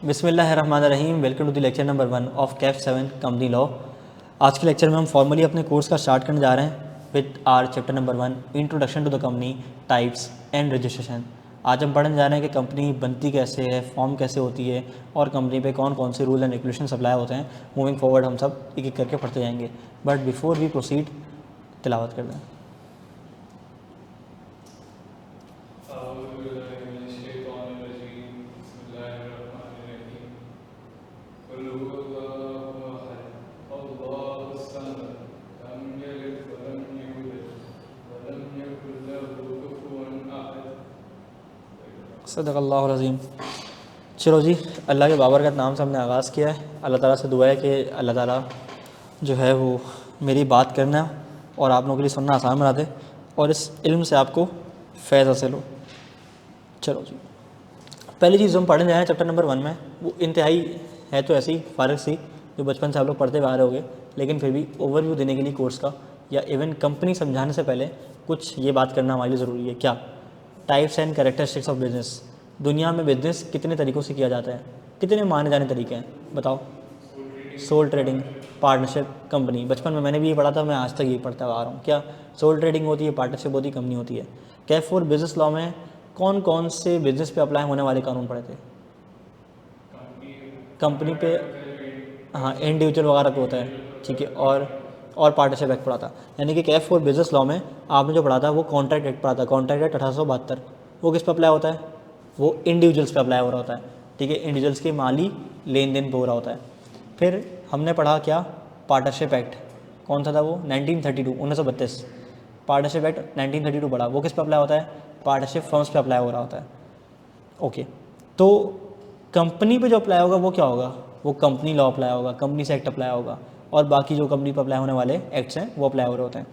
बिस्मिल्लाहिर्रहमानिर्रहीम। Welcome to the lecture number 1 of कैफ 7 company law. आज के लेक्चर में हम फॉर्मली अपने कोर्स का स्टार्ट करने जा रहे हैं with our chapter number 1 introduction to the company types and registration. आज हम पढ़ने जा रहे हैं कि कंपनी बनती कैसे है, फॉर्म कैसे होती है और कंपनी पे कौन कौन से रूल एंड रेगुलेशन अप्लाई होते हैं। मूविंग फॉरवर्ड हम सब एक एक करके पढ़ते जाएंगे, बट बिफोर वी प्रोसीड तिलावत कर दें। सदक़ल्लाहुल अज़ीम। चलो जी, अल्लाह के बाबरकत नाम से हमने आगाज़ किया है। अल्लाह ताला से दुआ है कि अल्लाह ताला जो है वो मेरी बात करना और आप लोगों के लिए सुनना आसान बना दे और इस इल्म से आपको फ़ैज़ हासिल हो। चलो जी, पहली चीज़ हम पढ़ने जाए चैप्टर नंबर 1 में, वो इंतहाई है तो ऐसी फ़ारग सी जो बचपन से आप लोग पढ़ते हुए आ रहे होंगे, लेकिन फिर भी ओवरव्यू देने के लिए कोर्स का या इवन कंपनी समझाने से पहले कुछ ये बात करना हमारे लिए ज़रूरी है। क्या? Types and characteristics of business. दुनिया में बिज़नेस कितने तरीक़ों से किया जाता है, कितने माने जाने तरीके हैं बताओ? Sole trading, partnership, company. बचपन में मैंने भी ये पढ़ा था, मैं आज तक ये पढ़ता आ रहा हूँ। क्या सोल ट्रेडिंग होती है, पार्टनरशिप होती है, कंपनी होती है। कैफ फॉर बिज़नेस लॉ में कौन कौन से बिज़नेस पे अप्लाई होने वाले कानून पढ़े थे? कंपनी पे, हाँ, इंडिविजुअल वगैरह पे होता है, ठीक है। और पार्टनरशिप एक्ट पढ़ा था। यानी कि कैफ फॉर बिज़नेस लॉ में आपने जो पढ़ा था वो कॉन्ट्रैक्ट एक्ट पढ़ा था। कॉन्ट्रैक्ट एक्ट 1872, वो किस पे अप्लाई होता है? वो इंडिविजुअल्स पे अप्लाई हो रहा होता है, ठीक है। इंडिविजुअल्स के माली लेन देन पे हो रहा होता है। फिर हमने पढ़ा क्या? Partnership act. कौन सा था वो? 1932, 1932। पार्टनरशिप एक्ट 1932 पढ़ा, वो किस पे अप्लाई होता है? पार्टनरशिप फर्म्स पे अप्लाई हो रहा होता है। ओके, तो कंपनी पे जो अप्लाई होगा वो क्या होगा? वो कंपनी लॉ अप्लाई होगा, कंपनी से एक्ट अप्लाई होगा, और बाकी जो कंपनी पर अप्लाई होने वाले एक्ट्स हैं वो अप्लाई हो रहे होते हैं।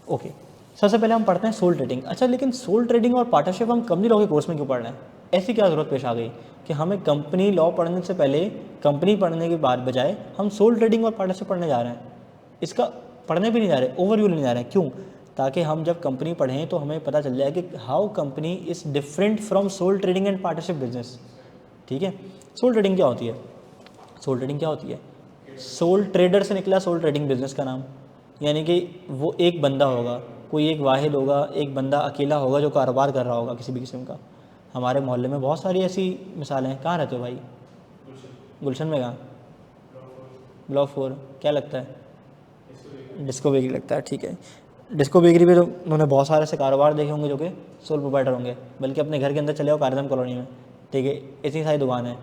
ओके, सबसे पहले हम पढ़ते हैं सोल ट्रेडिंग। अच्छा, लेकिन सोल ट्रेडिंग और पार्टनरशिप हम कंपनी लॉ के कोर्स में क्यों पढ़ रहे हैं? ऐसी क्या ज़रूरत पेश आ गई कि हमें कंपनी लॉ पढ़ने से पहले, कंपनी पढ़ने के बाद बजाय हम सोल ट्रेडिंग और पार्टनरशिप पढ़ने जा रहे हैं? इसका पढ़ने भी नहीं जा रहे, ओवरव्यू लेने जा रहे हैं। क्यों? ताकि हम जब कंपनी पढ़ें तो हमें पता चल जाए कि how company is different from sole trading and partnership business, ठीक है। सोल ट्रेडिंग क्या होती है? सोल ट्रेडिंग क्या होती है? सोल ट्रेडर से निकला सोल ट्रेडिंग बिजनेस का नाम। यानी कि वो एक बंदा होगा, कोई एक वाहिद होगा, एक बंदा अकेला होगा जो कारोबार कर रहा होगा किसी भी किस्म का। हमारे मोहल्ले में बहुत सारी ऐसी मिसालें हैं। कहाँ रहते हो भाई? गुलशन में। कहाँ? ब्लॉक 4। क्या लगता है? डिस्को बेकरी लगता है, ठीक है। डिस्को बेकरी पे तो उन्होंने बहुत सारे ऐसे कारोबार देखे होंगे जो कि सोल प्रोप्राइटर होंगे। बल्कि अपने घर के अंदर चले जाओ कारदम कॉलोनी में, ठीक है, इतनी सारी दुकान है।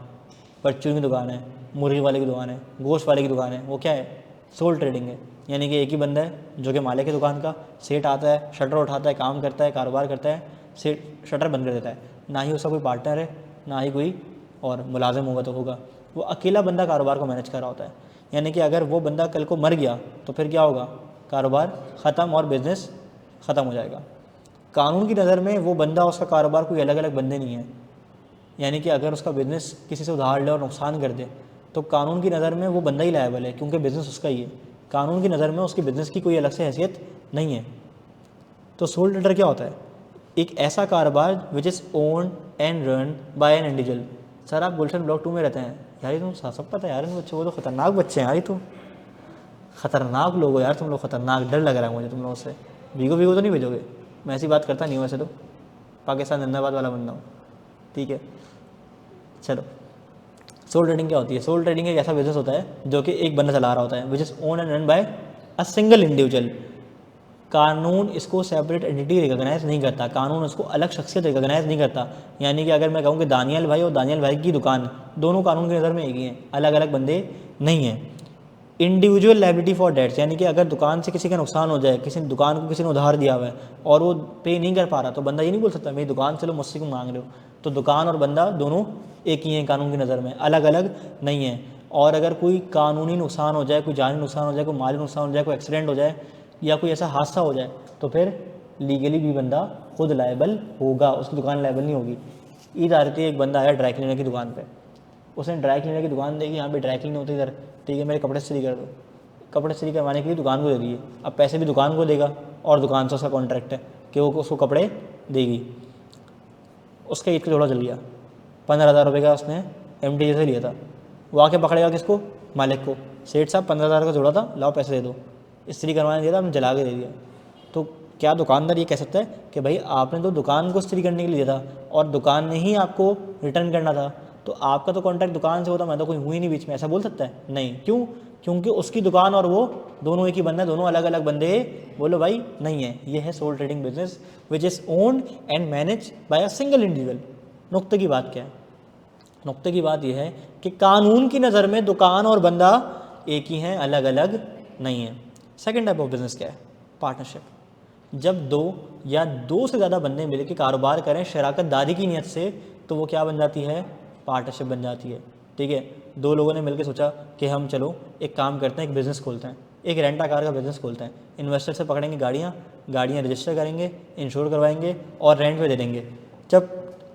परचून की दुकान है, मुर्गी वाले की दुकान है, गोश्त वाले की दुकान है। वो क्या है? सोल ट्रेडिंग है। यानी कि एक ही बंदा है जो कि मालिक की दुकान का, सेठ आता है, शटर उठाता है, काम करता है, कारोबार करता है, सेठ शटर बंद कर देता है। ना ही उसका कोई पार्टनर है, ना ही कोई और मुलाजिम होगा तो होगा। वो अकेला बंदा कारोबार को मैनेज कर रहा होता है। यानी कि अगर वो बंदा कल को मर गया तो फिर क्या होगा? कारोबार ख़त्म और बिज़नेस ख़त्म हो जाएगा। कानून की नज़र में वो बंदा, उसका कारोबार कोई अलग अलग बंदे नहीं है। यानी कि अगर उसका बिज़नेस किसी से उधार ले और नुकसान कर दे तो कानून की नज़र में वो बंदा ही लायबल है, क्योंकि बिज़नेस उसका ही है। कानून की नज़र में उसकी बिज़नेस की कोई अलग से हैसियत नहीं है। तो सोल ट्रेडर क्या होता है? एक ऐसा कारोबार विच is owned and run by an individual. Sir आप गुलशन ब्लॉक 2 में रहते हैं यार, ये तुम सब पता है यार इन बच्चों को, तो ख़तरनाक बच्चे हैं यार, ये तो ख़तरनाक लोग हो यार तुम लोग, ख़तरनाक। डर लग रहा है मुझे तुम लोगों से। वीगो तो नहीं भेजोगे? मैं ऐसी बात करता नहीं हूँ, वैसे तो पाकिस्तान जिंदाबाद वाला बंदा हूँ, ठीक है। चलो, सोल ट्रेडिंग क्या होती है? सोल ट्रेडिंग एक ऐसा बिजनेस होता है जो कि एक बंदा चला रहा होता है, which is own and run by a single individual. कानून इसको सेपरेट एंटिटी रिकॉग्नाइज नहीं करता, कानून उसको अलग शख्सियत रिकॉग्नाइज नहीं करता। यानी कि अगर मैं कहूँ कि दानियल भाई और दानियल भाई की दुकान, दोनों कानून की नज़र में एक ही हैं, अलग अलग बंदे नहीं हैं। इंडिविजुअल लायबिलिटी फॉर डेट्स, यानी कि अगर दुकान से किसी का नुकसान हो जाए, किसी दुकान को किसी ने उधार दिया हुआ है और वो पे नहीं कर पा रहा, तो बंदा ये नहीं बोल सकता मेरी दुकान चलो मुझसे क्यों मांग रहे हो। तो दुकान और बंदा दोनों एक ही हैं कानून की नज़र में, अलग अलग नहीं है। और अगर कोई कानूनी नुकसान हो जाए, कोई जानी नुकसान हो जाए, कोई माली नुकसान हो जाए, कोई एक्सीडेंट हो जाए या कोई ऐसा हादसा हो जाए, तो फिर लीगली भी बंदा खुद लायबल होगा, उसकी दुकान लायबल नहीं होगी। ईद आ रही थी, एक बंदा आया ड्राई क्लीनर की दुकान पे, उसने ड्राई क्लीनर की दुकान देखी, यहाँ पे ड्राई क्लीन होती इधर, ठीक है, मेरे कपड़े इस्त्री कर दो। कपड़े इस्त्री करवाने के लिए दुकान को दे दिए। अब पैसे भी दुकान को देगा और दुकान से उसका कॉन्ट्रैक्ट है कि वो उसको कपड़े देगी। उसका ईद का जोड़ा चल गया, 15,000 रुपये का उसने MD से लिया था, वो आके पकड़ेगा किसको? मालिक को। सेठ साहब 15,000 का जोड़ा था, लाओ पैसे दे दो, इस्त्री करवाने दिया था, हमने जला के दे दिया। तो क्या दुकानदार ये कह सकता है कि भाई आपने तो दुकान को इस्त्री करने के लिए दिया था और दुकान ने ही आपको रिटर्न करना था, तो आपका तो कॉन्ट्रैक्ट दुकान से होता, मैं तो कोई हुई नहीं बीच में, ऐसा बोल सकता है? नहीं। क्यों? क्योंकि उसकी दुकान और वो दोनों एक ही बंदा है, दोनों अलग अलग बंदे। बोलो भाई नहीं है। ये है sole trading business which is owned and managed by a single individual. नुक्ते की बात क्या है? नुक्ते की बात यह है कि कानून की नज़र में दुकान और बंदा एक ही हैं, अलग अलग नहीं है। सेकेंड टाइप ऑफ बिजनेस क्या है? पार्टनरशिप। जब दो या दो से ज़्यादा बंदे मिलकर कारोबार करें शराकत दारी की नीयत से, तो वो क्या बन जाती है? पार्टनरशिप बन जाती है। ठीक है, दो लोगों ने मिलकर सोचा कि हम चलो एक काम करते हैं, एक बिज़नेस खोलते हैं, एक रेंटा कार का बिज़नेस खोलते हैं। इन्वेस्टर से पकड़ेंगे गाड़ियाँ रजिस्टर करेंगे, इंश्योर करवाएंगे और रेंट पे दे देंगे। जब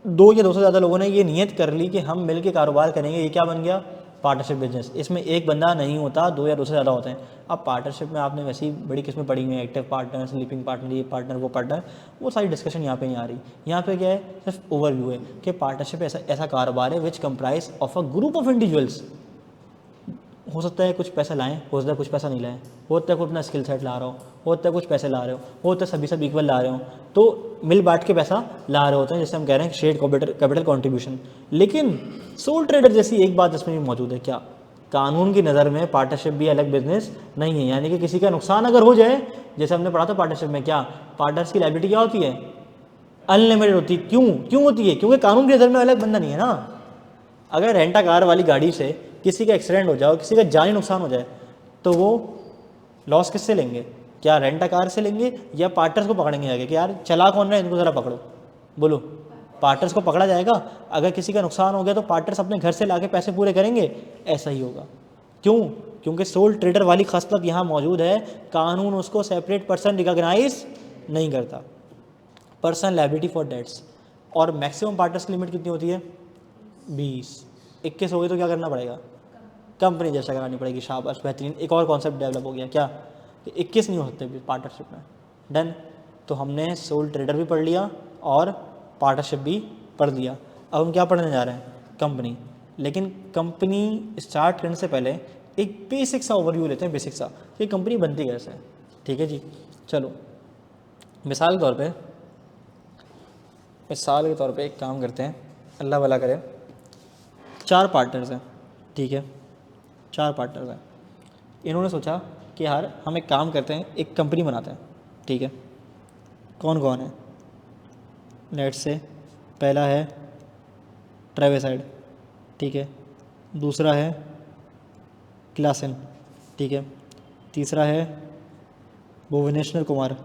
दो या दो से ज़्यादा लोगों ने ये नियत कर ली कि हम मिल के कारोबार करेंगे, ये क्या बन गया? Partnership business. इसमें एक बंदा नहीं होता, दो या दो से ज़्यादा होते हैं। अब पार्टनरशिप में आपने वैसी बड़ी किस्में पढ़ी हुई हैं, एक्टिव पार्टनर, स्लीपिंग पार्टनर, ये पार्टनर, वो पार्टनर, वो सारी डिस्कशन यहाँ पे नहीं आ रही। यहाँ पे क्या है? सिर्फ ओवरव्यू है कि पार्टनरशिप ऐसा कारोबार है which comprise of a group of individuals. हो सकता है कुछ पैसा लाएं, हो सकता है कुछ पैसा नहीं लाएं, हो सकता है कोई अपना स्किल सेट ला रहा हो सकता है कुछ पैसे ला रहे हो सकता है सभी सब इक्वल ला रहे हो, तो मिल बांट के पैसा ला रहे होते हैं, जैसे हम कह रहे हैं शेयर्ड कैपिटल कॉन्ट्रीब्यूशन। लेकिन सोल ट्रेडर जैसी एक बात इसमें भी मौजूद है। क्या? कानून की नज़र में पार्टनरशिप भी अलग बिजनेस नहीं है। यानी कि किसी का नुकसान अगर हो जाए, जैसे हमने पढ़ा था पार्टनरशिप में, क्या पार्टनर्स की लायबिलिटी क्या होती है? अनलिमिटेड होती है। क्यों होती है? क्योंकि कानून की नज़र में अलग बंदा नहीं है ना। अगर रेंटा कार वाली गाड़ी से किसी का एक्सीडेंट हो जाए, किसी का जानी नुकसान हो जाए, तो वो लॉस किससे लेंगे? क्या रेंटा कार से लेंगे या पार्टनर्स को पकड़ेंगे आगे कि यार चला कौन रहा है, इनको ज़रा पकड़ो? बोलो, पार्टनर्स को पकड़ा जाएगा। अगर किसी का नुकसान हो गया तो पार्टनर्स अपने घर से लाके पैसे पूरे करेंगे, ऐसा ही होगा। क्यों? क्योंकि सोल ट्रेडर वाली खसलत यहाँ मौजूद है, कानून उसको सेपरेट पर्सन रिकॉग्नाइज नहीं करता। Person liability for debts. और मैक्सिमम पार्टनर्स की लिमिट कितनी होती है? 20। 21 हो गई तो क्या करना पड़ेगा? कंपनी जैसा करानी पड़ेगी। शाबाश, बेहतरीन। एक और कॉन्सेप्ट डेवलप हो गया, क्या? कि 21 नहीं हो सकते पार्टनरशिप में। डन। तो हमने सोल ट्रेडर भी पढ़ लिया और पार्टनरशिप भी पढ़ लिया। अब हम क्या पढ़ने जा रहे हैं? कंपनी। लेकिन कंपनी स्टार्ट करने से पहले एक बेसिक सा ओवरव्यू लेते हैं, बेसिक सा कि कंपनी बनती कैसे है। ठीक है जी, चलो मिसाल के तौर पे एक काम करते हैं, अल्लाह भला करे। 4 पार्टनर्स हैं, ठीक है, 4 पार्टनर्स हैं। इन्होंने सोचा कि यार हम एक काम करते हैं, एक कंपनी बनाते हैं। ठीक है, कौन कौन है? लेट्स से पहला है ट्रेविसाइड, ठीक है, दूसरा है क्लासन, ठीक है, तीसरा है भुवनेश्वर कुमार,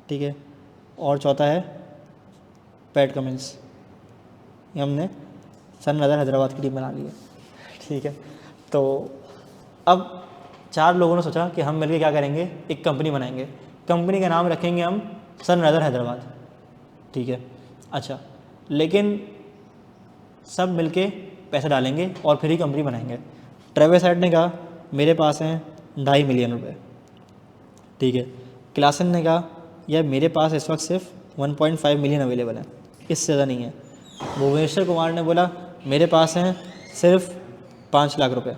ठीक है, और चौथा है पैट कमिंस। ये हमने सनराइजर हैदराबाद की टीम बना ली है। ठीक है, तो अब 4 लोगों ने सोचा कि हम मिलकर क्या करेंगे? एक कंपनी बनाएंगे। कंपनी का नाम रखेंगे हम सनराइजर हैदराबाद। ठीक है, अच्छा, लेकिन सब मिलके पैसे डालेंगे और फिर ही कंपनी बनाएंगे। ट्रेविस हेड ने कहा मेरे पास हैं 2.5 मिलियन रुपए। ठीक है, क्लासन ने कहा यार मेरे पास इस वक्त सिर्फ 1.5 मिलियन अवेलेबल है, इससे ज़्यादा नहीं है। भुवनेश्वर कुमार ने बोला मेरे पास हैं सिर्फ 5 लाख रुपए।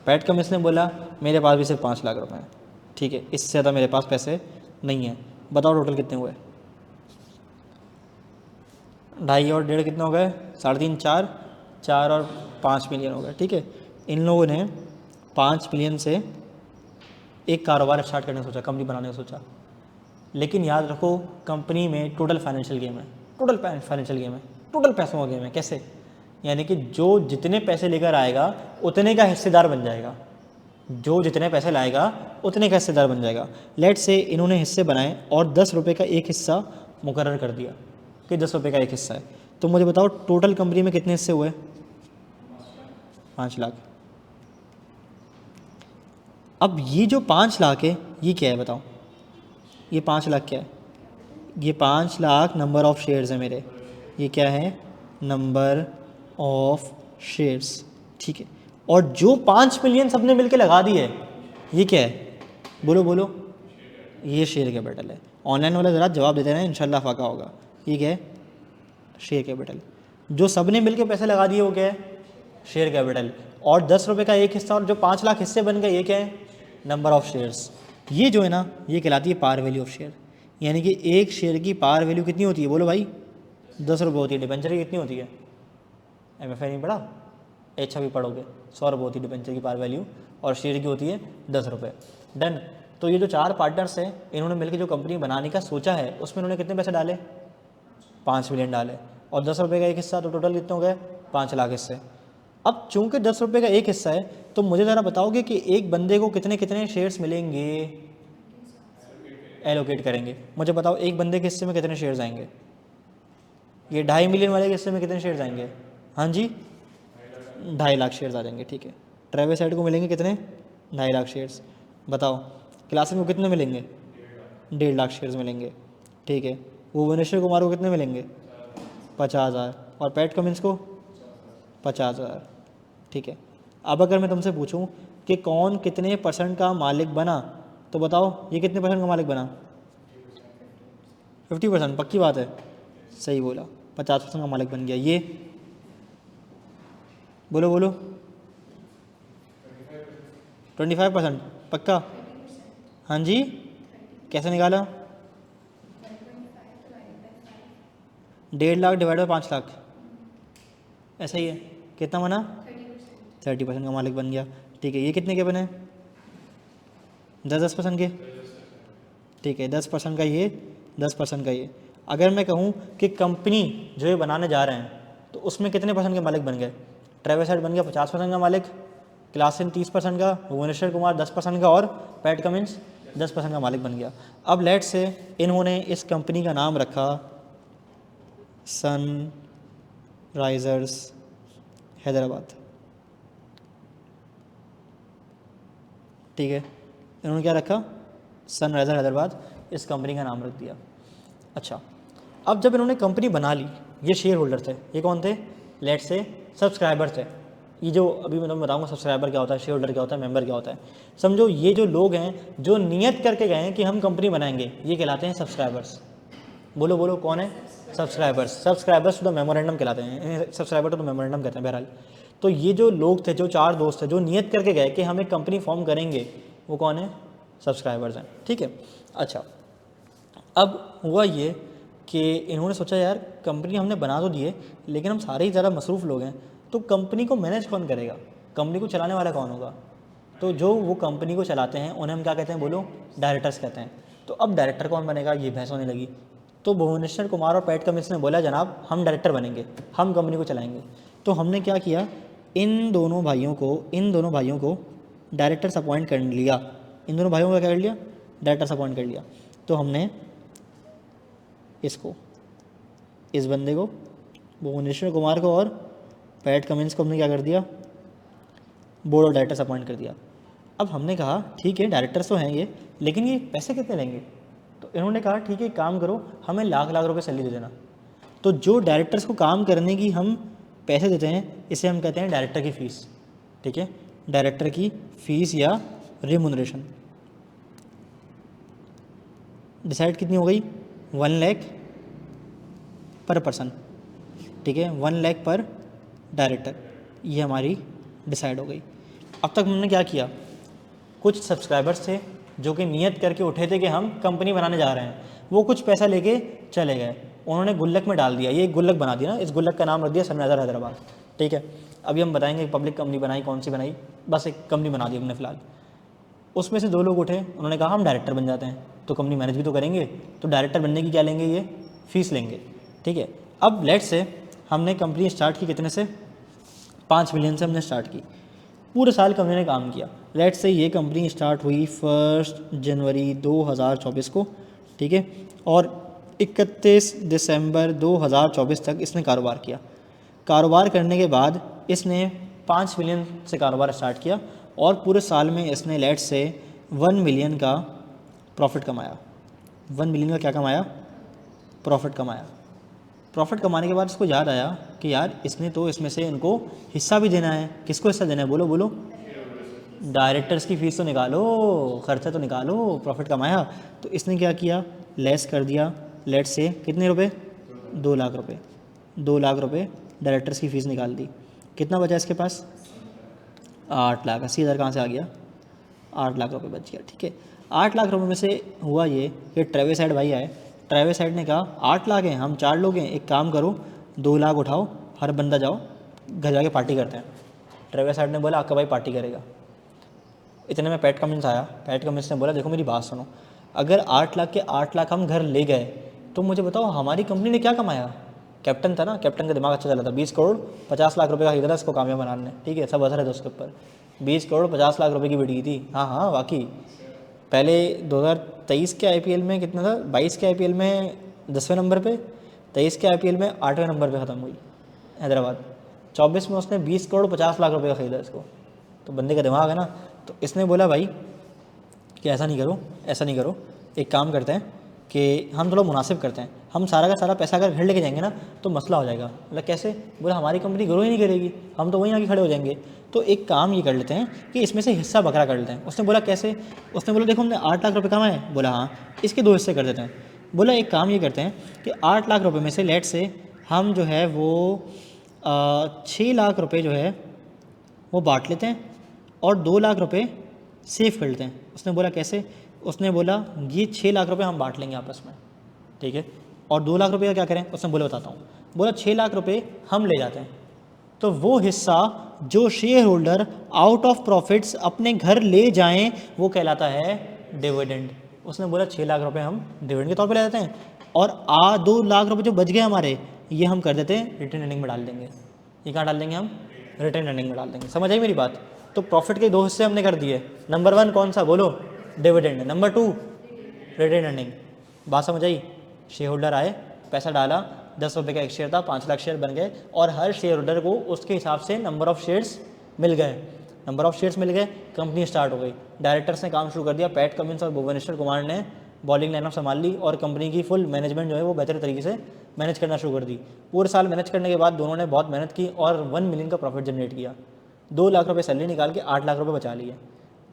पैट कमिंस ने बोला मेरे पास भी सिर्फ 5 लाख रुपए हैं। ठीक है, इससे ज़्यादा मेरे पास पैसे नहीं है। बताओ टोटल कितने हुए? 2.5 और 1.5 कितने हो गए? 3.5, 4, 4 और 5 मिलियन हो गए। ठीक है, इन लोगों ने 5 मिलियन से एक कारोबार स्टार्ट करने का सोचा, कंपनी बनाने का सोचा। लेकिन याद रखो कंपनी में टोटल फाइनेंशियल गेम है, टोटल पैसों का गेम है। कैसे? यानी कि जो जितने पैसे लेकर आएगा उतने का हिस्सेदार बन जाएगा, जो जितने पैसे लाएगा उतने का हिस्सेदार बन जाएगा। लेट से इन्होंने हिस्से बनाए और 10 रुपये का एक हिस्सा मुकर्रर कर दिया कि 10 रुपये का एक हिस्सा है। तो मुझे बताओ टोटल कंपनी में कितने हिस्से हुए? 5 लाख। अब ये जो 5 लाख है ये क्या है बताओ? ये 5 लाख क्या है? ये 5 लाख नंबर ऑफ शेयर्स है मेरे। ये क्या है? Number of shares. ठीक है, और जो 5 मिलियन सबने मिलके लगा दी है ये क्या है? बोलो, ये शेयर कैपिटल है। ऑनलाइन वाले ज़रा जवाब देते हैं, इंशाल्लाह फाका होगा। ये क्या है? Share capital. जो सबने मिलके पैसे लगा दिए वो क्या है? शेयर कैपिटल, और 10 रुपये का एक हिस्सा, और जो 5 लाख हिस्से बन गए ये क्या है, नंबर ऑफ शेयर्स। ये जो है ना ये कहलाती है पार वैल्यू ऑफ शेयर, यानी कि एक शेयर की पार वैल्यू कितनी होती है, बोलो भाई, 10 रुपये होती है। डिबेंचर की कितनी होती है, MFI नहीं पढ़ा, अच्छा भी पढ़ोगे, 100 रुपये होती है डिबेंचर की पार वैल्यू, और शेयर की होती है 10 रुपये। डन। तो ये जो 4 पार्टनर्स हैं इन्होंने मिलकर जो कंपनी बनाने का सोचा है उसमें इन्होंने कितने पैसे डाले, 5 मिलियन डाले, और 10 रुपये का एक हिस्सा, तो टोटल कितने हो गए, 5 लाख हिस्से। अब चूंकि 10 रुपये का एक हिस्सा है तो मुझे ज़रा बताओगे कि एक बंदे को कितने कितने शेयर्स मिलेंगे, एलोकेट करेंगे। मुझे बताओ एक बंदे के हिस्से में कितने शेयर्स आएंगे, ये 2.5 मिलियन वाले के हिस्से में कितने शेयर्स आएंगे, हाँ जी 2.5 लाख शेयर्स आ जाएंगे। ठीक है, ट्रेविस हेड को मिलेंगे कितने, 2.5 लाख शेयर्स। बताओ क्लासिक को कितने मिलेंगे, 1.5 लाख शेयर्स मिलेंगे। ठीक है, भुवनेश्वर कुमार को कितने मिलेंगे, 50,000, और पैट कमिंस को 50,000। ठीक है, अब अगर मैं तुमसे पूछूं कि कौन कितने % का मालिक बना, तो बताओ ये कितने % का मालिक बना, 50%, पक्की बात है, सही बोला, 50% का मालिक बन गया। ये बोलो बोलो, 25%, पक्का, हाँ जी, कैसे निकाला, 1.5 लाख डिवाइड बाई 5 लाख, ऐसा ही है, कितना बना, 30% का मालिक बन गया। ठीक है, ये कितने के बने, 10% के। ठीक है, 10% का ये, 10% का ये। अगर मैं कहूँ कि कंपनी जो ये बनाने जा रहे हैं तो उसमें कितने % के मालिक बन गए, ट्रेविस हेड बन गया 50% का मालिक, क्लासन 30% का, भुवनेश्वर कुमार 10% का, और पैट कमिंस 10% का मालिक बन गया। अब लेट से इन्होंने इस कंपनी का नाम रखा सनराइजर्स हैदराबाद। ठीक है, इन्होंने क्या रखा, सनराइजर हैदराबाद, इस कंपनी का नाम रख दिया। अच्छा, अब जब इन्होंने कंपनी बना ली, ये शेयर होल्डर थे, ये कौन थे, लेट से सब्सक्राइबर थे। ये जो अभी मैं तुम्हें बताऊंगा सब्सक्राइबर क्या होता है, शेयर होल्डर क्या होता है, मेंबर क्या होता है। समझो ये जो लोग हैं जो नियत करके गए हैं कि हम कंपनी बनाएंगे, ये कहलाते हैं सब्सक्राइबर्स। बोलो बोलो कौन है, subscribers. Subscribers to the memorandum कहलाते हैं, सब्सक्राइबर टू द मेमोरेंडम कहते हैं। बहरहाल तो ये जो लोग थे, जो 4 दोस्त थे जो नियत करके गए कि हम एक कंपनी फॉर्म करेंगे, वो कौन है, सब्सक्राइबर्स हैं। ठीक है, अच्छा, अब हुआ ये कि इन्होंने सोचा यार कंपनी हमने बना तो दी है, लेकिन हम सारे ही ज़्यादा मसरूफ़ लोग हैं, तो कंपनी को मैनेज कौन करेगा, कंपनी को चलाने वाला कौन होगा। तो जो वो कंपनी को चलाते हैं उन्हें हम क्या कहते हैं, बोलो, डायरेक्टर्स कहते हैं। तो अब डायरेक्टर कौन बनेगा, ये बहस होने लगी। तो भुवनेश्वर कुमार और पैट कमिंस ने बोला जनाब हम डायरेक्टर बनेंगे, हम कंपनी को चलाएंगे। तो हमने क्या किया, इन दोनों भाइयों को डायरेक्टर्स अपॉइंट कर लिया। इन दोनों भाइयों को क्या कर लिया, डायरेक्टर्स अपॉइंट कर लिया। तो हमने इसको, इस बंदे को, भुवनेश्वर कुमार को और पैट कमिंस को हमने क्या कर दिया, बोर्ड ऑफ डायरेक्टर्स अपॉइंट कर दिया। अब हमने कहा ठीक है डायरेक्टर्स तो हैं ये, लेकिन ये पैसे कितने लेंगे। तो इन्होंने कहा ठीक है काम करो, हमें लाख लाख रुपए सैलरी दे देना। तो जो डायरेक्टर्स को काम करने की हम पैसे देते हैं, इसे हम कहते हैं डायरेक्टर की फ़ीस। ठीक है, डायरेक्टर की फ़ीस या रिम्यूनरेशन। डिसाइड कितनी हो गई, 1 लाख पर पर्सन। ठीक है, 1 लाख पर डायरेक्टर, ये हमारी डिसाइड हो गई। अब तक हमने क्या किया, कुछ सब्सक्राइबर्स थे जो कि नियत करके उठे थे कि हम कंपनी बनाने जा रहे हैं, वो कुछ पैसा लेके चले गए, उन्होंने गुल्लक में डाल दिया, ये एक गुल्लक बना दिया ना, इस गुल्लक का नाम रख दिया सनराइजर हैदराबाद। ठीक है, अभी हम बताएंगे पब्लिक कंपनी बनाई, कौन सी बनाई, बस एक कंपनी बना दी हमने फ़िलहाल। उसमें से 2 लोग उठे, उन्होंने कहा हम डायरेक्टर बन जाते हैं, तो कंपनी मैनेज भी तो करेंगे, तो डायरेक्टर बनने की क्या लेंगे, ये फ़ीस लेंगे। ठीक है, अब लेट से हमने कंपनी स्टार्ट की कितने से, 5 मिलियन से हमने स्टार्ट की। पूरे साल कंपनी ने काम किया। लेट से ये कंपनी स्टार्ट हुई 1 जनवरी 2024 को। ठीक है, और 31 दिसंबर 2024 तक इसने कारोबार किया। कारोबार करने के बाद इसने 5 मिलियन से कारोबार स्टार्ट किया और पूरे साल में इसने लेट से 1 मिलियन का प्रॉफिट कमाया। 1 मिलियन का क्या कमाया, प्रॉफिट कमाया। प्रॉफिट कमाने के बाद इसको याद आया कि यार इसने तो इसमें से इनको हिस्सा भी देना है। किसको हिस्सा देना है, बोलो बोलो, डायरेक्टर्स की फ़ीस तो निकालो, खर्चा तो निकालो, प्रॉफिट कमाया। तो इसने क्या किया, लेस कर दिया, लेट से कितने रुपए, 2 लाख रुपए, 2 लाख रुपए डायरेक्टर्स की फ़ीस निकाल दी। कितना बचा इसके पास? 8,80,000 कहाँ से आ गया? 8 लाख रुपए बच गया। ठीक है, 8 लाख रुपए में से हुआ ये कि ट्रेविस हेड भाई आए, ट्रेविस हेड ने कहा 8 लाख हैं, हम 4 लोग हैं, एक काम करो 2 लाख उठाओ, हर बंदा जाओ घर जाके पार्टी करते हैं। ट्रेविस हेड ने बोला आपका भाई पार्टी करेगा। इतने में पैट कमिंस आया। पैट कमिंस ने बोला देखो मेरी बात सुनो, अगर 8 लाख के 8 लाख हम घर ले गए तो मुझे बताओ हमारी कंपनी ने क्या कमाया? कैप्टन था ना, कैप्टन का दिमाग अच्छा चला था। 20 करोड़ 50 लाख रुपए का खरीदा इसको कामयाब बनाने। ठीक है, सब असर है उसके ऊपर। 20 करोड़ 50 लाख रुपए की बिड की थी। हाँ हाँ वाकई। पहले 2023 के आईपीएल में कितना था? 22 के आईपीएल में 10वें नंबर पे, 23 के आईपीएल में 8वें नंबर पे ख़त्म हुई हैदराबाद। 24 में उसने 20 करोड़ 50 लाख रुपए का खरीदा इसको। तो बंदे का दिमाग है ना। तो इसने बोला भाई कि ऐसा नहीं करो, ऐसा नहीं करो, एक काम करते हैं कि हम थोड़ा मुनासिब करते हैं, हम सारा का सारा पैसा अगर घर लेके जाएंगे ना तो मसला हो जाएगा। मतलब कैसे? बोला हमारी कंपनी ग्रो ही नहीं करेगी, हम तो वहीं आके खड़े हो जाएंगे। तो एक काम ये कर लेते हैं कि इसमें से हिस्सा बकरा कर लेते हैं। उसने बोला कैसे? उसने बोला देखो हमने 8 लाख रुपये कमाए। बोला हाँ, इसके 2 हिस्से कर देते हैं। बोला एक काम ये करते हैं कि 8 लाख रुपये में से लेट से हम जो है वो 6 लाख रुपये जो है वो बांट लेते हैं और 2 लाख रुपये सेव कर लेते हैं। उसने बोला कैसे? उसने बोला ये 6 लाख रुपए हम बांट लेंगे आपस में। ठीक है, और 2 लाख रुपए का क्या करें? उसने बोला बताता हूँ। बोला 6 लाख रुपए हम ले जाते हैं, तो वो हिस्सा जो share holder out of profits अपने घर ले जाएं वो कहलाता है डिविडेंड। उसने बोला 6 लाख रुपए हम डिविडेंड के तौर पे ले जाते हैं और 2 लाख रुपए जो बच गए हमारे ये हम कर देते हैं रिटर्न अर्निंग में डाल देंगे। ये कहाँ डाल देंगे? हम रिटर्न अर्निंग में डाल देंगे। समझ आई मेरी बात? तो प्रॉफिट के 2 हिस्से हमने कर दिए। नंबर 1 कौन सा बोलो? डिविडेंड। Number 2 return earning. बात समझ आई? शेयर होल्डर आए, पैसा डाला, 10 रुपये का एक शेयर था, 5 लाख शेयर बन गए और हर शेयर होल्डर को उसके हिसाब से नंबर ऑफ शेयर्स मिल गए। नंबर ऑफ शेयर्स मिल गए, कंपनी स्टार्ट हो गई। डायरेक्टर्स ने काम शुरू कर दिया। पैट कमिंस और भुवनेश्वर कुमार ने बॉलिंग लाइनअप संभाल ली और कंपनी की फुल मैनेजमेंट जो है वो बेहतर तरीके से मैनेज करना शुरू कर दी। पूरे साल मैनेज करने के बाद दोनों ने बहुत मेहनत की और 1 मिलियन का प्रॉफिट जनरेट किया। 2 लाख रुपये सैलरी निकाल के 8 लाख रुपये बचा लिए।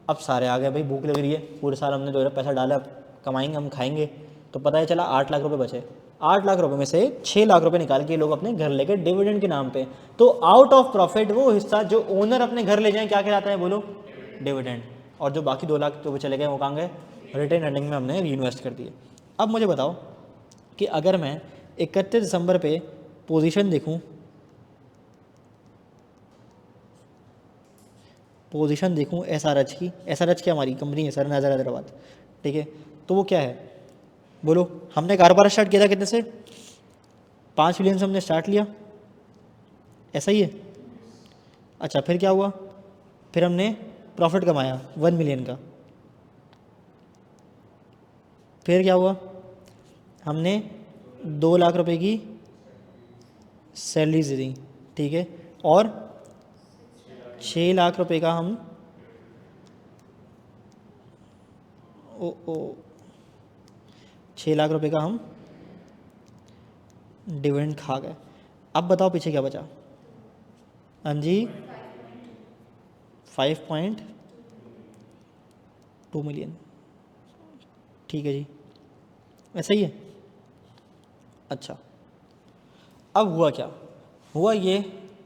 अब सारे आ गए भाई, भूख लग रही है, पूरे साल हमने 2 पैसा डाला, कमाएंगे, हम खाएंगे। तो पता है चला 8 लाख रुपए बचे। 8 लाख रुपए में से 6 लाख रुपए निकाल के लोग अपने घर लेके डिविडेंड के नाम पे। तो आउट ऑफ प्रॉफिट वो हिस्सा जो ओनर अपने घर ले जाए क्या कहलाता है बोलो? डिविडेंड। और जो बाकी 2 लाख रुपए चले गए वो कहाँ गए? रिटर्न अर्निंग में हमने रीइन्वेस्ट कर दिए। अब मुझे बताओ कि अगर मैं 31 दिसंबर पे पोजीशन देखूं, पोजीशन देखूं एसआरएच की, एसआरएच की हमारी कंपनी है सनराइजर हैदराबाद। ठीक है, तो वो क्या है बोलो? हमने कारोबार स्टार्ट किया था कितने से? 5 मिलियन से हमने स्टार्ट लिया, ऐसा ही है? अच्छा, फिर क्या हुआ? फिर हमने प्रॉफिट कमाया 1 मिलियन का। फिर क्या हुआ? हमने 2 लाख रुपए की सैलरीज दी। ठीक है, और 6 लाख रुपए का हम 6 लाख रुपए का हम डिविडेंड खा गए। अब बताओ पीछे क्या बचा? हाँ जी, 5.2 मिलियन। ठीक है जी, ऐसा ही है। अच्छा, अब हुआ क्या? हुआ ये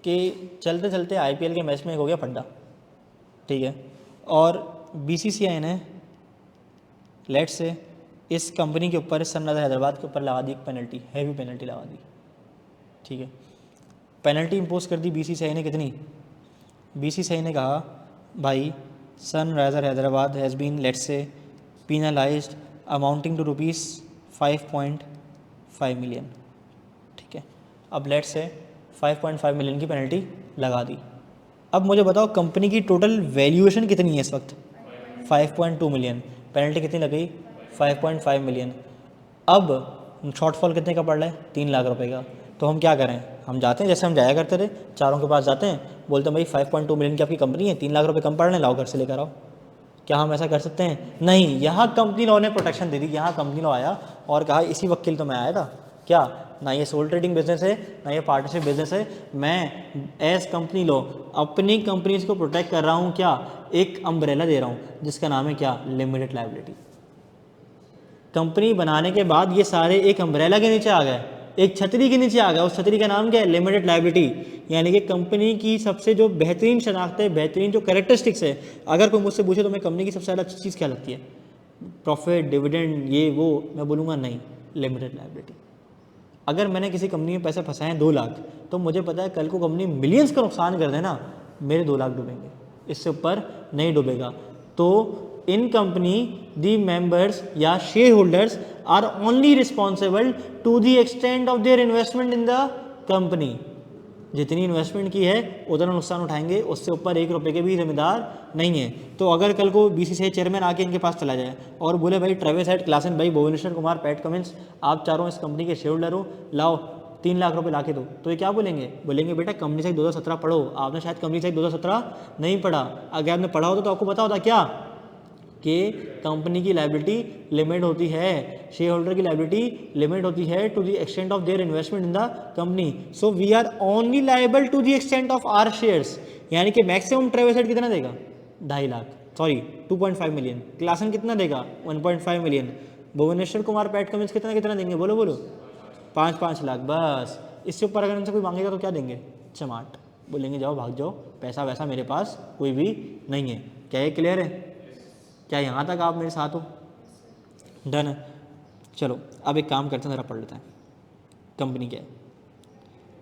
कि चलते चलते आईपीएल के मैच में एक हो गया फड्डा। ठीक है, और बीसीसीआई ने लेट से इस कंपनी के ऊपर, सनराइजर हैदराबाद के ऊपर लगा दी एक पेनल्टी, हैवी पेनल्टी लगा दी। ठीक है, पेनल्टी इम्पोज कर दी बीसीसीआई ने। कितनी? बीसीसीआई ने कहा भाई Sunriser Hyderabad has been late से पीनलाइज्ड अमाउंटिंग टू ₹5.5 मिलियन। ठीक है, अब लेट से 5.5 मिलियन की पेनल्टी लगा दी। अब मुझे बताओ कंपनी की टोटल वैल्यूएशन कितनी है इस वक्त? 5.2 मिलियन। पेनल्टी कितनी लग गई? 5.5 मिलियन। अब शॉर्टफॉल कितने का पड़ रहा है? 3 लाख रुपए का। तो हम क्या करें? हम जाते हैं जैसे हम जाया करते थे, चारों के पास जाते हैं, बोलते हैं भाई 5.2 मिलियन की आपकी कंपनी है, 3 लाख रुपए कम पड़ रहे हैं, लाओ घर से लेकर आओ। क्या हम ऐसा कर सकते हैं? नहीं। यहाँ कंपनी लॉ ने प्रोटेक्शन दे दी। यहाँ कंपनी लॉ आया और कहा इसी वकील तो मैं आया था, क्या ना ये सोल ट्रेडिंग बिजनेस है ना ये पार्टनरशिप बिजनेस है, मैं एज कंपनी लॉ अपनी कंपनीज को प्रोटेक्ट कर रहा हूँ। क्या? एक अम्ब्रेला दे रहा हूँ जिसका नाम है क्या? Limited liability. कंपनी बनाने के बाद ये सारे एक अम्ब्रेला के नीचे आ गए एक छतरी के नीचे आ गया, उस छतरी का नाम क्या है? Limited liability. यानी कि कंपनी की सबसे जो बेहतरीन शनाख्त है, बेहतरीन जो कैरेक्टरिस्टिक्स है, अगर कोई मुझसे पूछे तो मैं कंपनी की सबसे ज़्यादा अच्छी चीज़ क्या लगती है? प्रॉफिट, डिविडेंड, ये वो, मैं बोलूँगा नहीं, लिमिटेड लायबिलिटी। अगर मैंने किसी कंपनी में पैसे फंसाए हैं 2 लाख, तो मुझे पता है कल को कंपनी मिलियंस का नुकसान कर देना, मेरे 2 लाख डूबेंगे, इससे ऊपर नहीं डूबेगा। तो इन कंपनी दी मेंबर्स या shareholders are only responsible to the extent of their investment in the company. जितनी इन्वेस्टमेंट की है उतना नुकसान उठाएंगे, उससे ऊपर 1 रुपये के भी जिम्मेदार नहीं है। तो अगर कल को बीसीसीआई चेयरमैन आके इनके पास चला जाए और बोले भाई ट्रेविस हेड, क्लासन भाई, भुवनेश्वर कुमार, पैट कमिंस, आप चारों इस कंपनी के शेयर होल्डर हो, लाओ 3 लाख रुपए ला के दो, तो ये क्या बोलेंगे? बोलेंगे बेटा कंपनी से 2017 पढ़ो। आपने शायद कंपनी से 2017 नहीं पढ़ा। अगर आपने पढ़ा होता तो आपको पता होता क्या कि कंपनी की लायबिलिटी लिमिट होती है, शेयर होल्डर की लायबिलिटी लिमिट होती है to the extent of their investment in the company. So we are only liable to the extent of our shares. यानी कि मैक्सिमम ट्रेविस हेड कितना देगा? 2.5 लाख, सॉरी 2.5 मिलियन। क्लासन कितना देगा? 1.5 million. Bhuvneshwar Kumar, Pat Cummins कितना कितना देंगे? बोलो बोलो, 5 लाख बस। इससे ऊपर अगर इनसे कोई मांगेगा तो क्या देंगे? चमाट, बोलेंगे जाओ भाग जाओ, पैसा वैसा मेरे पास कोई भी नहीं है। क्या ये क्लियर है? क्या यहाँ तक आप मेरे साथ हो? डन है। चलो अब एक काम करते हैं, ज़रा पढ़ लेते हैं कंपनी क्या है।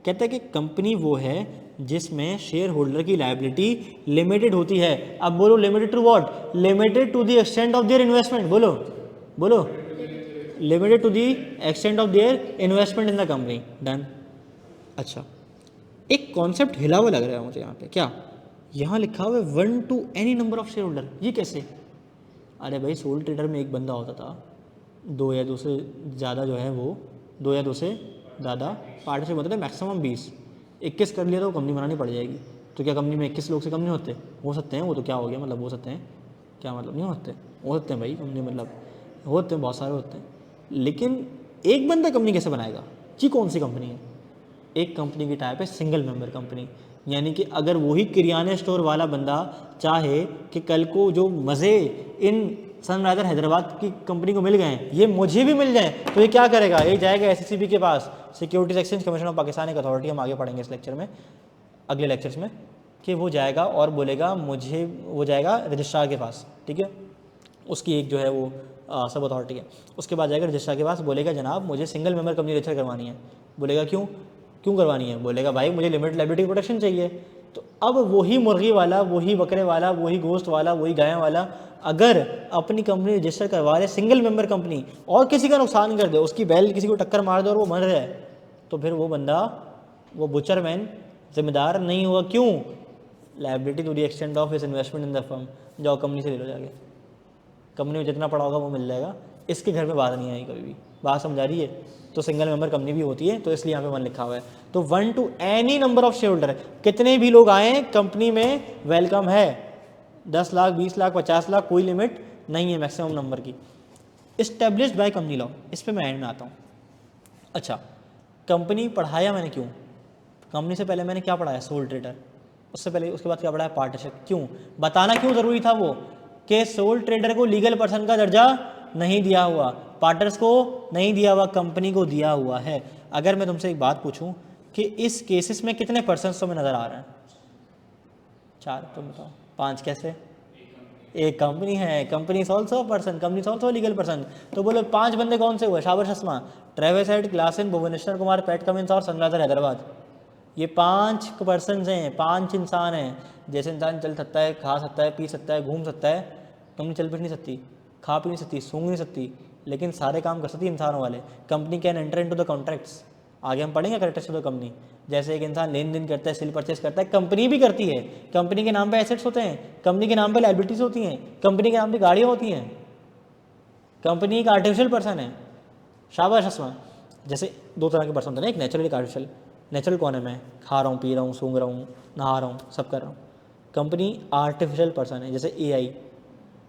कहते हैं कि कंपनी वो है जिसमें शेयर होल्डर की लायबिलिटी लिमिटेड होती है। अब बोलो limited to what? Limited to the extent of their investment. बोलो बोलो, limited to the extent of their investment in the company. Done. अच्छा, एक कॉन्सेप्ट हिला हुआ लग रहा है मुझे यहाँ पे। क्या? यहाँ लिखा हुआ है 1 to any number of share holder. ये कैसे? अरे भाई सोल ट्रेडर में एक बंदा होता था, 2 या 2 से ज़्यादा जो है वो 2 या 2 से ज़्यादा पार्टनरशिप होते थे, मैक्सिमम 20। 21 कर लिया तो कंपनी बनानी पड़ जाएगी। तो क्या कंपनी में 21 लोग से कम नहीं होते? हो सकते हैं, वो तो क्या हो गया, मतलब हो सकते हैं, क्या मतलब नहीं होते? हो सकते हैं भाई, कंपनी मतलब होते हैं, बहुत सारे होते हैं। लेकिन एक बंदा कंपनी कैसे बनाएगा जी? कौन सी कंपनी है? एक कंपनी की टाइप है सिंगल मेंबर कंपनी। यानी कि अगर वही किराने स्टोर वाला बंदा चाहे कि कल को जो मज़े इन सनराइजर हैदराबाद की कंपनी को मिल गए ये मुझे भी मिल जाए, तो ये क्या करेगा? ये जाएगा एससीबी के पास, securities exchange commission of Pakistan एक अथॉरिटी, हम आगे पढ़ेंगे इस लेक्चर में, अगले लेक्चर्स में, कि वो जाएगा और बोलेगा मुझे, वो जाएगा रजिस्ट्रार के पास, ठीक है, उसकी एक जो है वो सब अथॉरिटी है। उसके बाद जाएगा रजिस्ट्रार के पास, बोलेगा जनाब मुझे सिंगल मेंबर कंपनी रजिस्टर करवानी है। बोलेगा क्यों करवानी है? बोलेगा भाई मुझे लिमिटेड लायबिलिटी प्रोटेक्शन चाहिए। तो अब वही मुर्गी वाला, वही बकरे वाला, वही गोश्त वाला, वही गाय वाला अगर अपनी कंपनी रजिस्टर करवा ले सिंगल मेंबर कंपनी और किसी का नुकसान कर दे, उसकी बैल किसी को टक्कर मार दे और वो मर जाए, तो फिर वो बंदा, वो बुचरमैन जिम्मेदार नहीं हुआ। क्यों? Liability to the extent of his investment in the firm. जाओ कंपनी से ले लो जाके, कंपनी में जितना पड़ा होगा वो मिल जाएगा। इसके घर में बात नहीं आई कभी भी। बात समझा रही है? तो सिंगल मेंबर कंपनी भी होती है, तो इसलिए यहाँ पे 1 लिखा हुआ है। तो 1 to any number of share holder, कितने भी लोग आए कंपनी में वेलकम है। 10 लाख, 20 लाख, 50 लाख, कोई लिमिट नहीं है मैक्सिमम नंबर की। इस्टेब्लिश्ड बाय कंपनी लॉ, इस पर मैं एंड में आता हूँ। अच्छा, कंपनी पढ़ाया मैंने क्यों? कंपनी से पहले मैंने क्या पढ़ाया? Soul trader. उससे पहले, उसके बाद क्या पढ़ाया? पार्टनरशिप। क्यों बताना, क्यों ज़रूरी था वो? कि सोल ट्रेडर को लीगल पर्सन का दर्जा नहीं दिया हुआ, पार्टनर्स को नहीं दिया हुआ, कंपनी को दिया हुआ है। अगर मैं तुमसे एक बात पूछूं कि इस केसेस में कितने पर्सन्स तुम्हें नज़र आ रहे हैं? 4, तुम बताओ। 5 कैसे? एक कंपनी है, company is also person, company is also legal person. तो बोलो 5 बंदे कौन से हुए? शाबाश चश्मा, Travis Head, Klaasen, Bhuvneshwar Kumar, Pat Cummins और सनराइजर हैदराबाद। ये 5 पर्सन्स हैं, 5 इंसान हैं। जैसे इंसान चल सकता है, खा सकता है, पी सकता है, घूम सकता है, कंपनी चल फिर नहीं सकती, खा पी नहीं सकती, सूंघ नहीं सकती, लेकिन सारे काम कर सकती है इंसानों वाले। Company can enter into the contracts. आगे हम पढ़ेंगे कैरेक्टरिस्टिक्स ऑफ द कंपनी। जैसे एक इंसान लेन देन करता है, सेल परचेस करता है, कंपनी भी करती है। कंपनी के नाम पे एसेट्स होते हैं, कंपनी के नाम पे लायबिलिटीज होती हैं, कंपनी के नाम पे गाड़ियाँ होती हैं। कंपनी एक आर्टिफिशियल पर्सन है। शाबाश अस्मा। जैसे 2 तरह के पर्सन होते हैं ना, एक नेचुरल, एक आर्टिफिशियल। नेचुरल कौन है? मैं खा रहा हूँ, पी रहा हूँ, सूंघ रहा हूँ, नहा रहा हूँ, सब कर रहा हूँ। कंपनी आर्टिफिशियल पर्सन है, जैसे AI,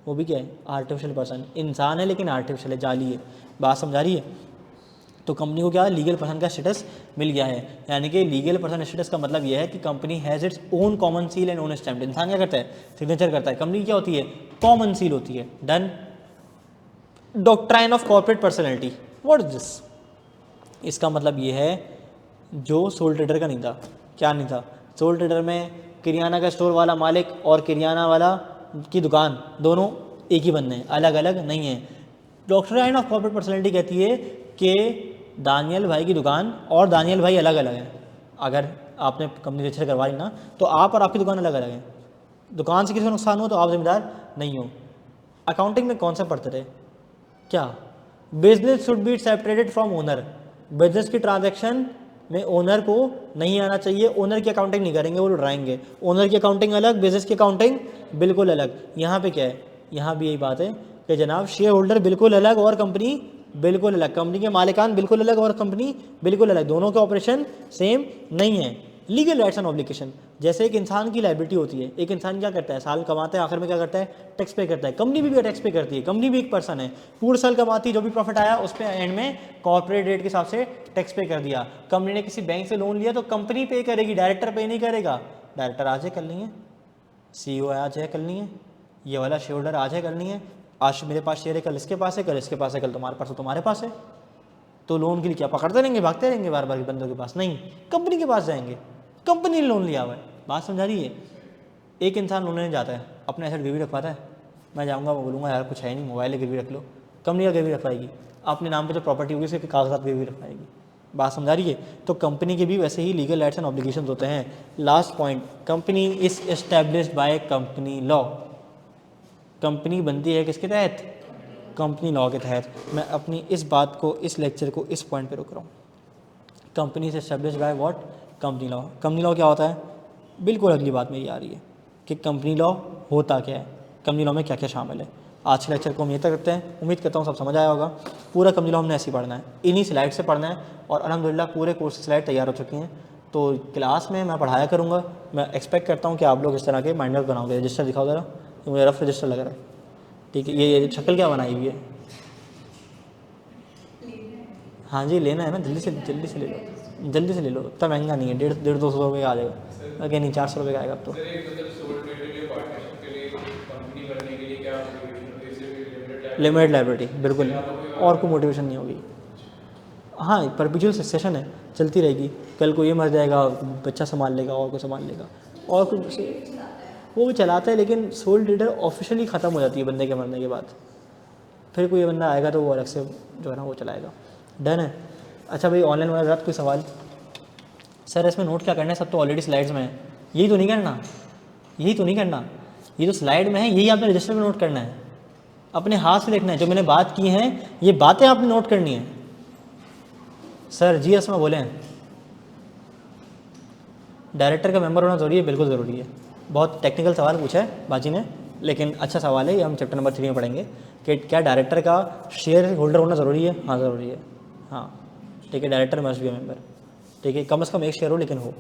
वो भी क्या है? Artificial person. इंसान है लेकिन आर्टिफिशियल है, जाली है। बात समझा रही है? तो कंपनी को क्या लीगल पर्सन का स्टेटस मिल गया है। यानी कि लीगल पर्सन स्टेटस का मतलब यह है कि company has its own common seal and own stamp. इंसान क्या करता है? सिग्नेचर करता है। कंपनी क्या होती है? कॉमन सील होती है। Done. Doctrine of corporate personality, what is this? इसका मतलब ये है जो सोल ट्रेडर का नहीं था। क्या नहीं था? सोल ट्रेडर में किरियाना का स्टोर वाला मालिक और किरियाना वाला की दुकान दोनों एक ही बंदे हैं, अलग अलग नहीं है। डॉक्ट्राइन ऑफ कॉर्पोरेट पर्सनैलिटी कहती है कि दानियल भाई की दुकान और दानियल भाई अलग अलग हैं। अगर आपने कंपनी रजिस्टर करवा ली ना तो आप और आपकी दुकान अलग अलग है। दुकान से किसी को नुकसान हो तो आप जिम्मेदार नहीं हो। अकाउंटिंग में कौन सा पढ़ते थे? क्या? Business should be separated from owner. Business की ट्रांजैक्शन में ओनर को नहीं आना चाहिए। ओनर की अकाउंटिंग नहीं करेंगे, वो डराएंगे। ओनर की अकाउंटिंग अलग, बिजनेस की अकाउंटिंग बिल्कुल अलग। यहाँ पे क्या है? यहाँ भी यही बात है कि जनाब शेयर होल्डर बिल्कुल अलग और कंपनी बिल्कुल अलग, कंपनी के मालिकान बिल्कुल अलग और कंपनी बिल्कुल अलग, दोनों के ऑपरेशन सेम नहीं है। लीगल राइट्स एंड ऑब्लिगेशन, जैसे एक इंसान की लायबिलिटी होती है। एक इंसान क्या करता है? साल कमाता है, आखिर में क्या करता है? टैक्स पे करता है। कंपनी भी टैक्स पे करती है, कंपनी भी एक पर्सन है। पूरे साल कमाती है, जो भी प्रॉफिट आया उस पर एंड में कॉर्पोरेट रेट के हिसाब से टैक्स पे कर दिया। कंपनी ने किसी बैंक से लोन लिया तो कंपनी पे करेगी, डायरेक्टर पे नहीं करेगा। डायरेक्टर आज है कल नहीं है, CEO आज है कल नहीं है, ये वाला शेयर होल्डर आज है कल नहीं है। आज मेरे पास शेयर है, कल इसके पास है, कल इसके पास है, कल तुम्हारे पास है, तुम्हारे पास है। तो लोन के लिए क्या पकड़ते रहेंगे, भागते रहेंगे बार बार बंदों के पास? नहीं, कंपनी के पास जाएंगे। कंपनी ने लोन लिया हुआ है, बात समझा रही है? एक इंसान लोन लेने जाता है, अपने एसेट गिरवी रखवाता है। मैं जाऊँगा, मैं बोलूँगा यार कुछ है नहीं, मोबाइल है गिरवी रख लो। कंपनी का गिरवी रखवाएगी, अपने नाम पे जो प्रॉपर्टी होगी उसके कागजात गिरवी रखवाएगी। बात समझा रही है? तो कंपनी के भी वैसे ही लीगल राइट्स एंड ऑब्लिगेशंस होते हैं। Last point, company is established by company law. Company बनती है किसके तहत? कंपनी लॉ के तहत। मैं अपनी इस बात को, इस लेक्चर को इस पॉइंट पे रोक रहा हूँ। कंपनी से established by what? Company law. Company law क्या होता है? बिल्कुल अगली बात मेरी आ रही है कि कंपनी लॉ होता क्या है, कंपनी लॉ में क्या क्या शामिल है। आज के लेक्चर को हम ये तक करते हैं, उम्मीद करता हूँ सब समझ आया होगा। पूरा कंपनी लॉ हमने ऐसे ही पढ़ना है, इन्हीं स्लाइड से पढ़ना है और अल्हम्दुलिल्लाह पूरे कोर्स की स्लाइड तैयार हो चुकी हैं। तो क्लास में मैं पढ़ाया करूँगा। मैं एक्सपेक्ट करता हूँ कि आप लोग इस तरह के माइंड मैप बनाओगे। रजिस्टर दिखाओ ज़रा, ये मुझे रफ रजिस्टर लग रहा है। ठीक है, ये शक्ल क्या बनाई हुई है? हाँ जी लेना है ना, जल्दी से ले लो, जल्दी से ले लो। इतना महंगा नहीं है, 150-200 रुपये का आ जाएगा। ओके नहीं, 400 रुपये का आएगा अब तो। लिमिटेड लाइबिलिटी बिल्कुल, और कोई मोटिवेशन नहीं होगी। हाँ परपेचुअल सक्सेशन है, चलती रहेगी। कल को ये मर जाएगा, बच्चा संभाल लेगा और कोई संभाल लेगा और कुछ, वो भी चलाता है। लेकिन सोल ट्रेडर ऑफिशियली ख़त्म हो जाती है बंदे के मरने के बाद। फिर कोई बंदा आएगा तो वो अलग से जो है ना वो चलाएगा। डन है? अच्छा भाई ऑनलाइन वाले रात कोई सवाल? सर इसमें नोट क्या करना है? सब तो ऑलरेडी स्लाइड्स में है। यही तो नहीं करना, यही तो नहीं करना, ये तो स्लाइड में है, यही आपने रजिस्टर में नोट करना है, अपने हाथ से देखना है। जो मैंने बात की हैं ये बातें आपने नोट करनी है। सर जी में बोले हैं डायरेक्टर का मेंबर होना ज़रूरी है? बिल्कुल ज़रूरी है। बहुत टेक्निकल सवाल पूछा है बाजी ने, लेकिन अच्छा सवाल है। ये हम चैप्टर नंबर 3 में पढ़ेंगे कि क्या डायरेक्टर का शेयर होल्डर होना ज़रूरी है? हाँ ज़रूरी है। हाँ ठीक है, डायरेक्टर मस्ट बी मेंबर। ठीक है, कम से कम एक शेयर हो लेकिन हो।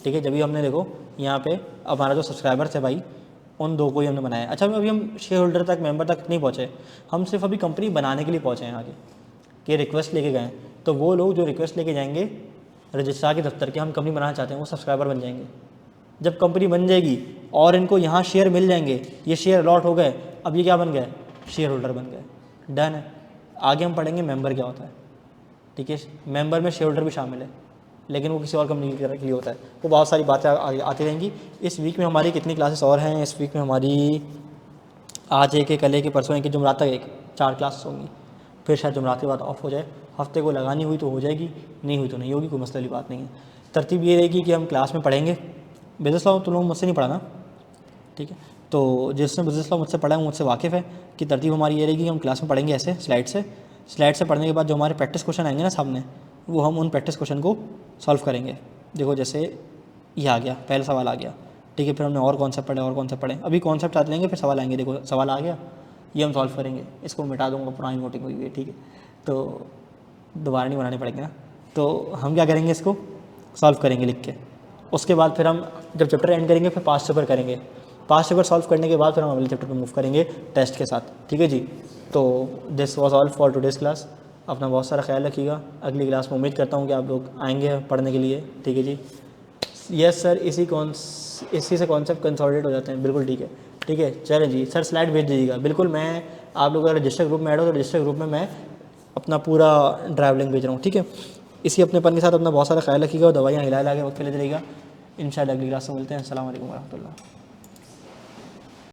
ठीक है, जब भी हमने देखो यहाँ पे हमारा जो सब्सक्राइबर्स है भाई उन दो को ही हमने बनाया। अच्छा अभी हम शेयर होल्डर तक, मेंबर तक नहीं पहुँचे, हम सिर्फ अभी कंपनी बनाने के लिए पहुँचे हैं आगे कि रिक्वेस्ट लेके गए। तो वो लोग जो रिक्वेस्ट लेके जाएंगे रजिस्ट्रार के दफ्तर के, हम कंपनी बनाना चाहते हैं, वो सब्सक्राइबर बन जाएंगे। जब कंपनी बन जाएगी और इनको यहाँ शेयर मिल जाएंगे, ये शेयर अलॉट हो गए, अब ये क्या बन गए? शेयर होल्डर बन गए। डन है। आगे हम पढ़ेंगे मेंबर क्या होता है। ठीक है, मेंबर में शेयर होल्डर भी शामिल है, लेकिन वो किसी और कंपनी के लिए होता है। वो बहुत सारी बातें आती रहेंगी। इस वीक में हमारी कितनी क्लासेस और हैं? इस वीक में हमारी आज एक, कल एक, परसों एक, जुमरात तक एक, 4 क्लास होंगी। फिर शायद जुमरात के बाद ऑफ हो जाए। हफ्ते को लगानी हुई तो हो जाएगी, नहीं हुई तो नहीं होगी, कोई मसले वाली बात नहीं है। तरतीब ये रहेगी कि हम क्लास में पढ़ेंगे बिजनेस लॉ। तुम लोग मुझसे नहीं पढ़ाना, ठीक है? तो जिसने बिजनेस लॉ मुझसे पढ़ा है वो मुझसे वाकिफ़ है कि तरतीब हमारी ये रहेगी कि हम क्लास में पढ़ेंगे ऐसे स्लाइड से पढ़ने के बाद जो हमारे प्रैक्टिस क्वेश्चन आएंगे ना सामने, वो हम उन प्रैक्टिस क्वेश्चन को सॉल्व करेंगे। देखो जैसे ये आ गया, पहला सवाल आ गया, ठीक है, फिर हमने और कॉन्सेप्ट पढ़े, अभी कॉन्सेप्ट आते लेंगे, फिर सवाल आएंगे। देखो सवाल आ गया, ये हम सॉल्व करेंगे, इसको मिटा दूंगा, पुरानी नोटिंग हुई है, ठीक है, तो दोबारा नहीं बनाने पड़ेंगे ना। तो हम क्या करेंगे, इसको सॉल्व करेंगे लिख के। उसके बाद फिर हम जब चैप्टर एंड करेंगे फिर 5 चैप्टर करेंगे। 5 चैप्टर सॉल्व करने के बाद फिर हम अगले चैप्टर पर मूव करेंगे टेस्ट के साथ, ठीक है जी। तो this was all for today's class. अपना बहुत सारा ख्याल रखिएगा। अगली क्लास में उम्मीद करता हूँ कि आप लोग आएंगे पढ़ने के लिए, ठीक है जी। यस सर, इसी से कॉन्सेप्ट कंसोलिडेट हो जाते हैं, बिल्कुल ठीक है, ठीक है। चलें जी सर, स्लाइड भेज दीजिएगा। बिल्कुल, मैं आप लोग अगर रजिस्टर ग्रुप में ऐड हो तो रजिस्टर ग्रुप में मैं अपना पूरा ड्राइव लिंक भेज रहा हूँ, ठीक है। इसी अपनेपन के साथ अपना बहुत सारा ख्याल रखिएगा और दवाइयाँ हिला हिला के वक्त ले जाइएगा। इंशाल्लाह अगली क्लास में मिलते हैं। अस्सलाम वालेकुम वरहमतुल्लाह।